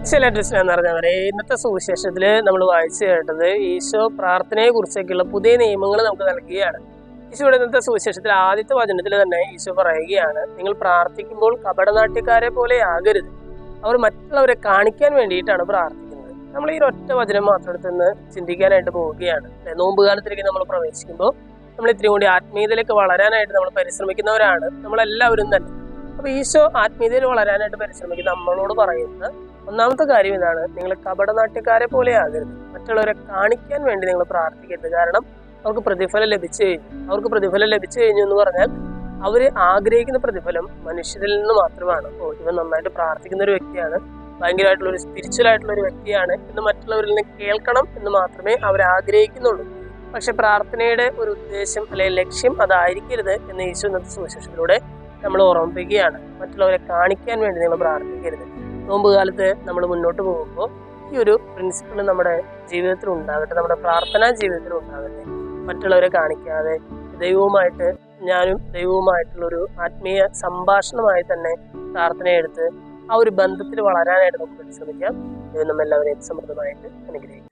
ചില എന്ന് പറഞ്ഞവരെ ഇന്നത്തെ സുവിശേഷത്തിൽ നമ്മൾ വായിച്ചു കേട്ടത് ഈശോ പ്രാർത്ഥനയെ കുറിച്ചൊക്കെയുള്ള പുതിയ നിയമങ്ങൾ നമുക്ക് നൽകുകയാണ്. ഈശോയുടെ ഇന്നത്തെ സുവിശേഷത്തിൽ ആദ്യത്തെ വചനത്തിൽ തന്നെ ഈശോ പറയുകയാണ്, നിങ്ങൾ പ്രാർത്ഥിക്കുമ്പോൾ കപടനാട്യക്കാരെ പോലെ ആകരുത്. അവർ മറ്റുള്ളവരെ കാണിക്കാൻ വേണ്ടിയിട്ടാണ് പ്രാർത്ഥിക്കുന്നത്. നമ്മൾ ഈ ഒറ്റ വചനം മാത്രം എടുത്തുനിന്ന് ചിന്തിക്കാനായിട്ട് പോവുകയാണ്. നോമ്പുകാലത്തിലേക്ക് നമ്മൾ പ്രവേശിക്കുമ്പോൾ നമ്മൾ ഇത്രയും കൂടി ആത്മീയതയിലേക്ക് വളരാനായിട്ട് നമ്മൾ പരിശ്രമിക്കുന്നവരാണ് നമ്മളെല്ലാവരും തന്നെ. അപ്പൊ ഈശോ ആത്മീയതയിൽ വളരാനായിട്ട് പരിശ്രമിക്കുന്ന നമ്മളോട് പറയുന്നത് ഒന്നാമത്തെ കാര്യം ഇതാണ്, നിങ്ങൾ കപടനാട്യക്കാരെ പോലെ ആകരുത്. മറ്റുള്ളവരെ കാണിക്കാൻ വേണ്ടി നിങ്ങൾ പ്രാർത്ഥിക്കരുത്. കാരണം അവർക്ക് പ്രതിഫലം ലഭിച്ചു കഴിഞ്ഞു എന്ന് പറഞ്ഞാൽ അവര് ആഗ്രഹിക്കുന്ന പ്രതിഫലം മനുഷ്യരിൽ നിന്ന് മാത്രമാണ്. ഇവൻ നന്നായിട്ട് പ്രാർത്ഥിക്കുന്ന ഒരു വ്യക്തിയാണ്, ഭയങ്കരമായിട്ടുള്ള ഒരു സ്പിരിച്വൽ ആയിട്ടുള്ള ഒരു വ്യക്തിയാണ് എന്ന് മറ്റുള്ളവരിൽ നിന്ന് കേൾക്കണം എന്ന് മാത്രമേ അവർ ആഗ്രഹിക്കുന്നുള്ളൂ. പക്ഷെ പ്രാർത്ഥനയുടെ ഒരു ഉദ്ദേശം അല്ലെങ്കിൽ ലക്ഷ്യം അതായിരിക്കരുത് എന്ന് യേശു ഇന്നത്തെ സുവിശേഷത്തിലൂടെ നമ്മൾ ഓർമ്മിപ്പിക്കുകയാണ്. മറ്റുള്ളവരെ കാണിക്കാൻ വേണ്ടി നിങ്ങൾ പ്രാർത്ഥിക്കരുത്. നോമ്പുകാലത്ത് നമ്മൾ മുന്നോട്ട് പോകുമ്പോൾ ഈ ഒരു പ്രിൻസിപ്പിൾ നമ്മുടെ ജീവിതത്തിൽ ഉണ്ടാകട്ടെ, നമ്മുടെ പ്രാർത്ഥനാ ജീവിതത്തിൽ ഉണ്ടാകട്ടെ. മറ്റുള്ളവരെ കാണിക്കാതെ ഞാനും ദൈവവുമായിട്ടുള്ള ഒരു ആത്മീയ സംഭാഷണമായി തന്നെ പ്രാർത്ഥനയെടുത്ത് ആ ഒരു ബന്ധത്തിൽ വളരാനായിട്ട് നമുക്ക് പരിശ്രമിക്കാം. ദൈവം നമ്മെല്ലാവരെയും സമൃദ്ധമായിട്ട് അനുഗ്രഹിക്കും.